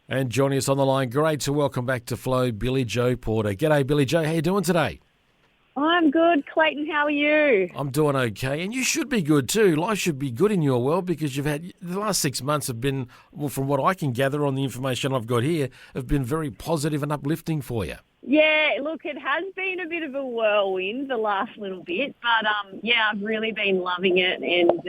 And joining us on the line, great to welcome back to Flow, Billie-Jo Porter. G'day, Billie-Jo. How you doing today? I'm good, Clayton. How are you? I'm doing okay, and you should be good too. Life should be good in your world because you've had the last 6 months have been, well, from what I can gather on the information I've got here, have been very positive and uplifting for you. Yeah, look, it has been a bit of a whirlwind the last little bit, but I've really been loving it and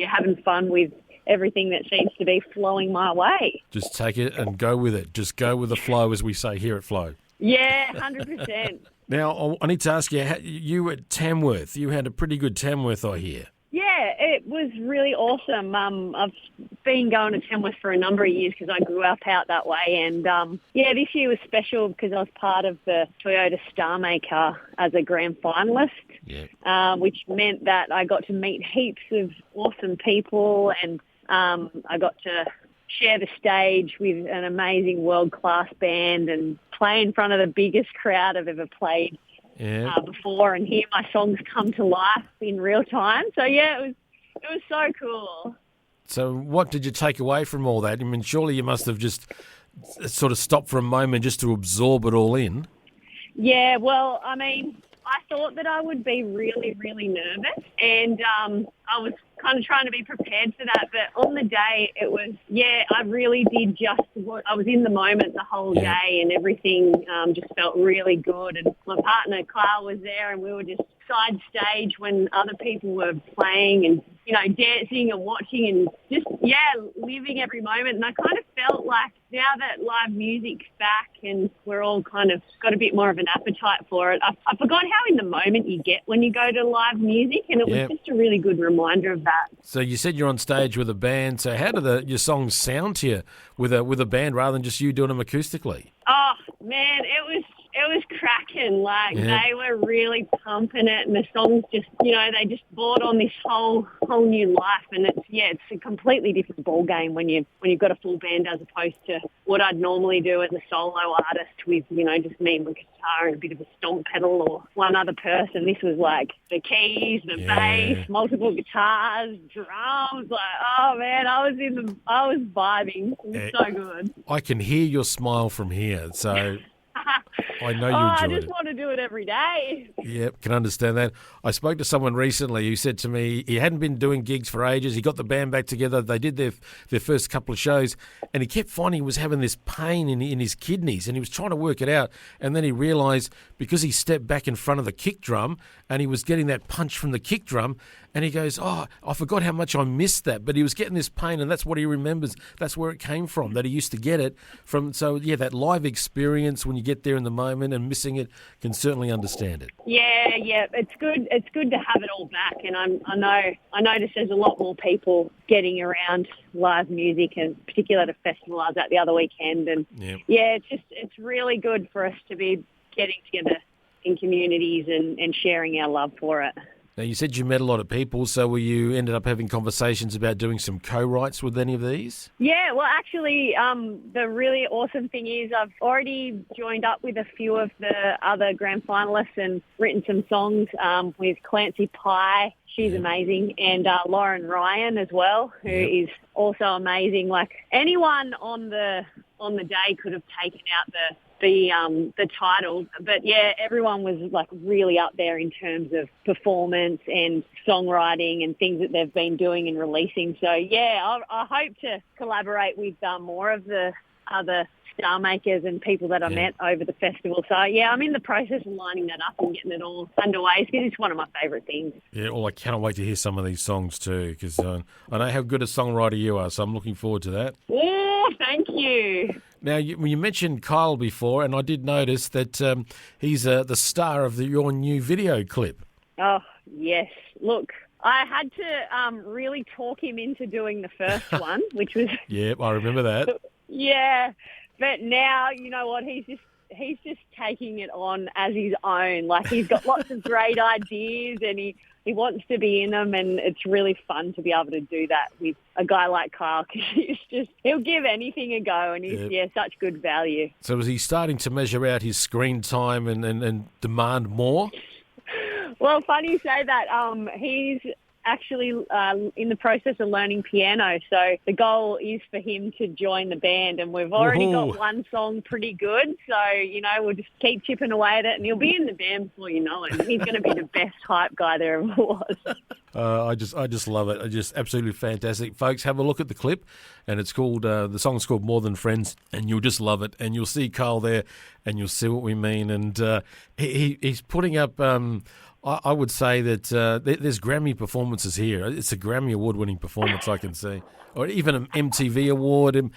having fun with everything that seems to be flowing my way. Just take it and go with it. Just go with the flow, as we say here at Flow. Yeah, 100%. Now, I need to ask you, you were at Tamworth. You had a pretty good Tamworth, I hear. Yeah, it was really awesome. I've been going to Tamworth for a number of years because I grew up out that way. And, this year was special because I was part of the Toyota Star Maker as a grand finalist, which meant that I got to meet heaps of awesome people and I got to share the stage with an amazing world-class band and play in front of the biggest crowd I've ever played before and hear my songs come to life in real time. So, it was so cool. So what did you take away from all that? I mean, surely you must have just sort of stopped for a moment just to absorb it all in. Yeah, well, I mean, I thought that I would be really, really nervous and I was kind of trying to be prepared for that. But on the day, it was, I really did I was in the moment the whole day and everything just felt really good. And my partner, Kyle, was there and we were just side stage when other people were playing and, dancing and watching and just, living every moment. And I kind of felt like now that live music's back and we're all kind of got a bit more of an appetite for it, I forgot how in the moment you get when you go to live music, and it was just a really good reminder of that. So you said you're on stage with a band. So how do your songs sound to you with a band rather than just you doing them acoustically? Oh, man, it was cracking. They were really pumping it, and the songs just, they just brought on this whole new life. And it's a completely different ball game when you've got a full band as opposed to what I'd normally do as a solo artist with, just me and my guitar and a bit of a stomp pedal or one other person. This was like the keys, the bass, multiple guitars, drums. Oh man, I was vibing. It was so good. I can hear your smile from here, so I know you enjoyed it. I just want to do it every day. Yep, can understand that. I spoke to someone recently who said to me he hadn't been doing gigs for ages. He got the band back together. They did their first couple of shows, and he kept finding he was having this pain in his kidneys, and he was trying to work it out. And then he realised because he stepped back in front of the kick drum and he was getting that punch from the kick drum, and he goes, I forgot how much I missed that. But he was getting this pain, and that's what he remembers. That's where it came from, that he used to get it from. So, that live experience when you get there in the moment and missing it, can certainly understand it. Yeah, it's good. It's good to have it all back, and I noticed there's a lot more people getting around live music, and particularly at a festival I was at the other weekend. And it's really good for us to be getting together in communities and sharing our love for it. Now, you said you met a lot of people, so you ended up having conversations about doing some co-writes with any of these? Yeah, well, actually, the really awesome thing is I've already joined up with a few of the other grand finalists and written some songs with Clancy Pye. She's amazing, and Lauren Ryan as well, who is also amazing. Like anyone on the day could have taken out the title, but everyone was like really up there in terms of performance and songwriting and things that they've been doing and releasing. So I hope to collaborate with more of the other star makers and people that I met over the festival. So I'm in the process of lining that up and getting it all underway because it's one of my favourite things. Yeah, well, I cannot wait to hear some of these songs too, because I know how good a songwriter you are, so I'm looking forward to that. Oh, thank you. Now, you mentioned Kyle before, and I did notice that he's the star of your new video clip. Oh, yes. Look, I had to really talk him into doing the first one, which was... Yep, I remember that. Yeah, but now, you know what, he's just taking it on as his own. Like, he's got lots of great ideas, and he wants to be in them, and it's really fun to be able to do that with a guy like Kyle because he'll give anything a go, and he's such good value. So is he starting to measure out his screen time and demand more? Well, funny you say that. He's actually in the process of learning piano. So the goal is for him to join the band, and we've already got one song pretty good. So, you know, we'll just keep chipping away at it, and he'll be in the band before you know it. He's going to be the best hype guy there ever was. I just love it. Just absolutely fantastic. Folks, have a look at the clip, and it's called, the song's called More Than Friends, and you'll just love it. And you'll see Carl there, and you'll see what we mean. And he's putting up, I would say that there's Grammy performances here. It's a Grammy award-winning performance, I can see. Or even an MTV award.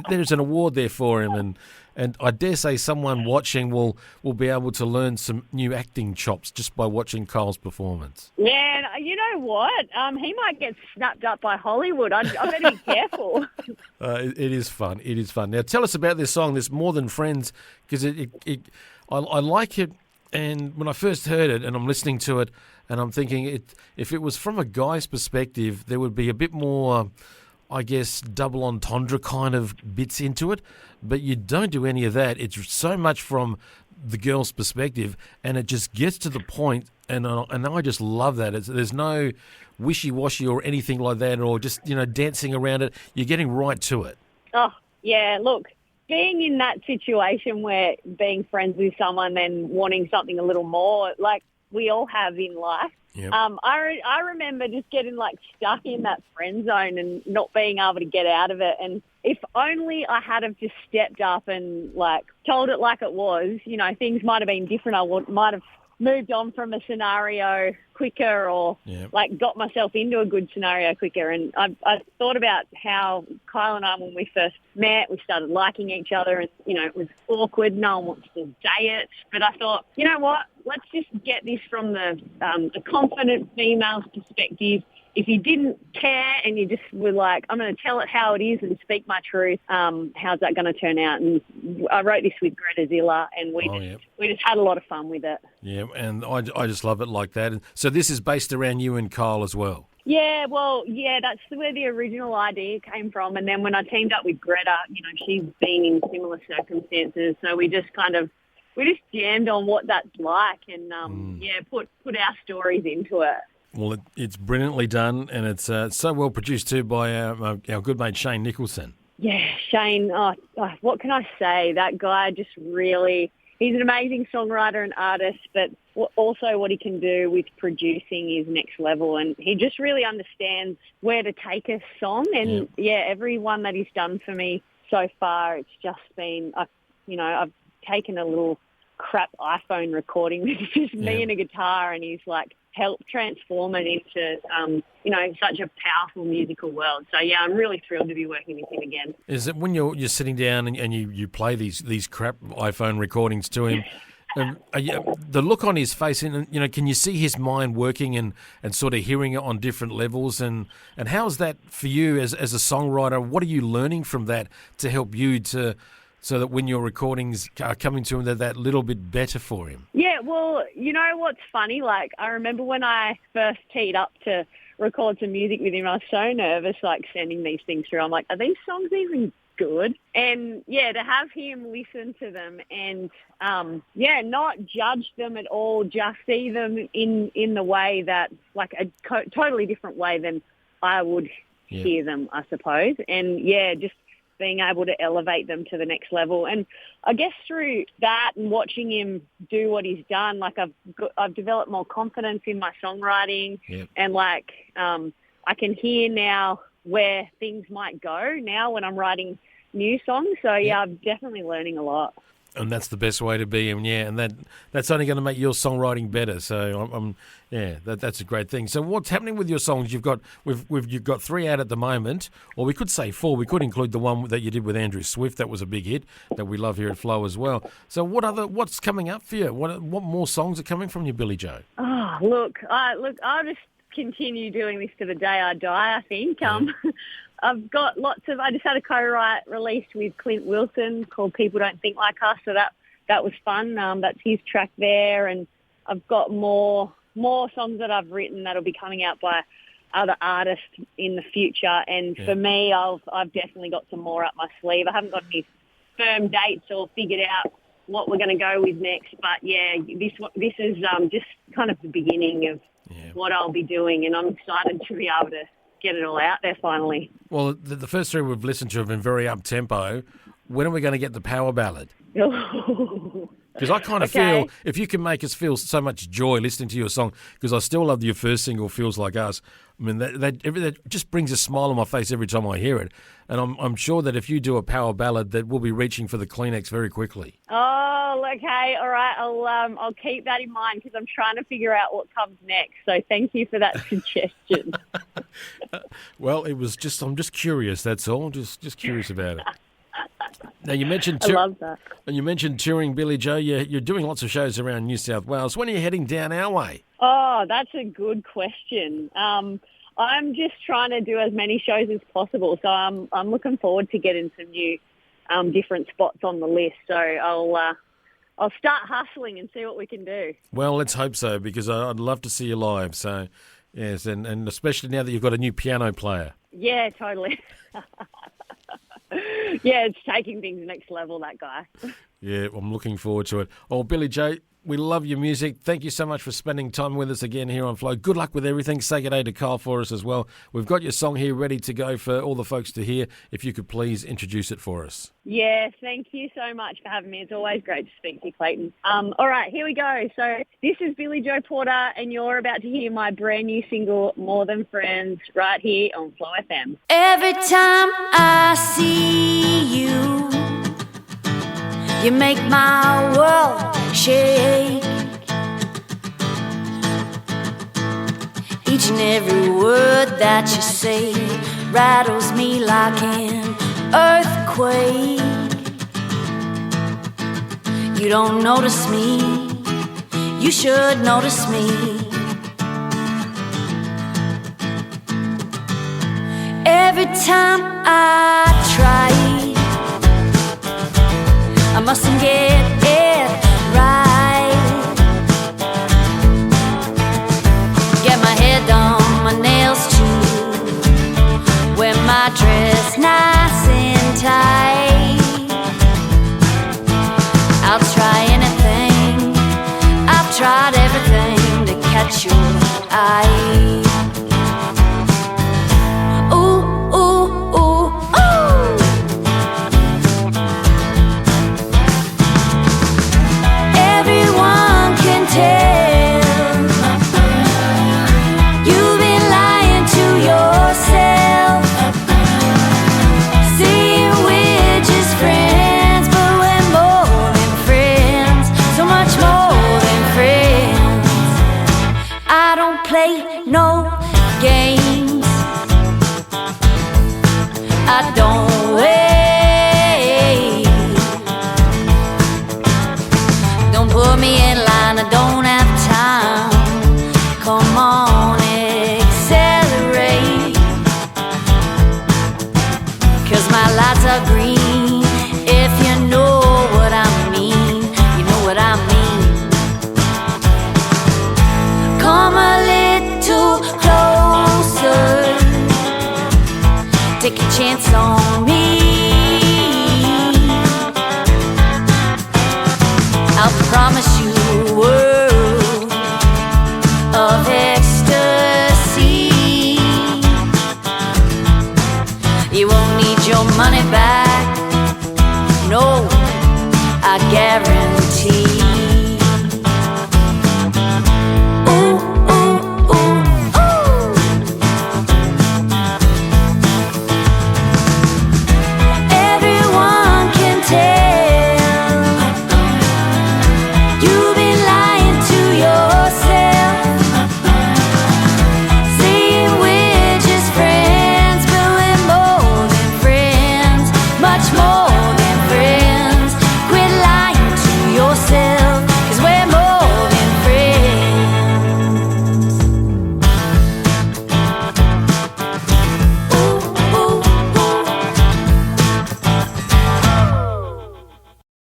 There's an award there for him, and I dare say someone watching will be able to learn some new acting chops just by watching Carl's performance. Yeah, you know what? He might get snapped up by Hollywood. I better be careful. It is fun. It is fun. Now, tell us about this song, this More Than Friends, because I like it. And when I first heard it, and I'm listening to it, and I'm thinking, if it was from a guy's perspective, there would be a bit more, I guess, double entendre kind of bits into it. But you don't do any of that. It's so much from the girl's perspective, and it just gets to the point. And I just love that. There's no wishy-washy or anything like that, or just, you know, dancing around it. You're getting right to it. Oh, yeah, look. Being in that situation where being friends with someone and wanting something a little more, like we all have in life. Yep. I remember just getting like stuck in that friend zone and not being able to get out of it. And if only I had have just stepped up and like told it like it was, you know, things might have been different. I might have moved on from a scenario quicker, or like got myself into a good scenario quicker. And I thought about how Kyle and I, when we first met, we started liking each other, and, you know, it was awkward. No one wants to say it. But I thought, you know what? Let's just get this from the confident female's perspective. If you didn't care and you just were like, I'm going to tell it how it is and speak my truth, how's that going to turn out? And I wrote this with Greta Zilla, and we just had a lot of fun with it. Yeah, and I just love it like that. And so this is based around you and Kyle as well? Yeah, well, yeah, that's where the original idea came from. And then when I teamed up with Greta, you know, she's been in similar circumstances, so we just jammed on what that's like, and put our stories into it. Well, it's brilliantly done, and it's so well produced too by our good mate Shane Nicholson. Yeah, Shane, what can I say? That guy just really, he's an amazing songwriter and artist, but also what he can do with producing is next level, and he just really understands where to take a song. And every one that he's done for me so far, it's just been, I've taken a little crap iPhone recording with just me and a guitar, and he's like helped transform it into, such a powerful musical world. So, yeah, I'm really thrilled to be working with him again. Is it when you're sitting down and you play these crap iPhone recordings to him, the look on his face, and, you know, can you see his mind working and sort of hearing it on different levels? And how's that for you as a songwriter? What are you learning from that to help you so that when your recordings are coming to him, they're that little bit better for him? Yeah, well, you know what's funny? Like, I remember when I first teed up to record some music with him, I was so nervous, like, sending these things through. I'm like, are these songs even good? And, yeah, to have him listen to them and, not judge them at all, just see them in the way that, like, a totally different way than I would hear them, I suppose. And, just being able to elevate them to the next level. And I guess through that and watching him do what he's done, like I've developed more confidence in my songwriting, and like I can hear now where things might go now when I'm writing new songs. So I'm definitely learning a lot. And that's the best way to be, and that's only going to make your songwriting better. So that's a great thing. So what's happening with your songs? You've got 3 out at the moment, or we could say 4. We could include the one that you did with Andrew Swift. That was a big hit that we love here at Flow as well. So what's coming up for you? What more songs are coming from you, Billie-Jo? Oh, look, I'll just continue doing this to the day I die, I think. I've got I just had a co-write released with Clint Wilson called People Don't Think Like Us, so that was fun. That's his track there, and I've got more songs that I've written that'll be coming out by other artists in the future. And for me, I've definitely got some more up my sleeve. I haven't got any firm dates or figured out what we're going to go with next, but this is just kind of the beginning of what I'll be doing, and I'm excited to be able to get it all out there finally. Well, the first three we've listened to have been very up-tempo. When are we going to get the power ballad? Because I kind of feel, if you can make us feel so much joy listening to your song, because I still love your first single, Feels Like Us. I mean, that just brings a smile on my face every time I hear it. And I'm sure that if you do a power ballad, that we'll be reaching for the Kleenex very quickly. Oh, okay. All right. I'll keep that in mind because I'm trying to figure out what comes next. So thank you for that suggestion. Well, I'm just curious, that's all. Just curious about it. Now, you mentioned I love that. And you mentioned touring, Billie-Jo. You're doing lots of shows around New South Wales. When are you heading down our way? Oh, that's a good question. I'm just trying to do as many shows as possible, so I'm looking forward to getting some new different spots on the list. So I'll start hustling and see what we can do. Well, let's hope so, because I'd love to see you live. So, yes, and especially now that you've got a new piano player. Yeah, totally. Yeah, it's taking things next level, that guy. Yeah, I'm looking forward to it. Oh, Billie-Jo, we love your music. Thank you so much for spending time with us again here on Flow. Good luck with everything. Say good day to Kyle for us as well. We've got your song here ready to go for all the folks to hear. If you could please introduce it for us. Yeah, thank you so much for having me. It's always great to speak to you, Clayton. All right, here we go. So this is Billie-Jo Porter, and you're about to hear my brand new single, More Than Friends, right here on Flow FM. Every time I see you, you make my world shake. Each and every word that you say rattles me like an earthquake. You don't notice me, you should notice me. Every time I try, I mustn't get it right. Get my head done, my nails too, wear my dress nice and tight. I'll try anything, I've tried everything to catch your eye. No games, I don't wait. Don't put me in line, I don't have time. Come on, accelerate. 'Cause my lights are green. If you know what I mean, you know what I mean. Come a little closer, take a chance on me. I'll promise you a world of ecstasy. You won't need your money back, no, I guarantee.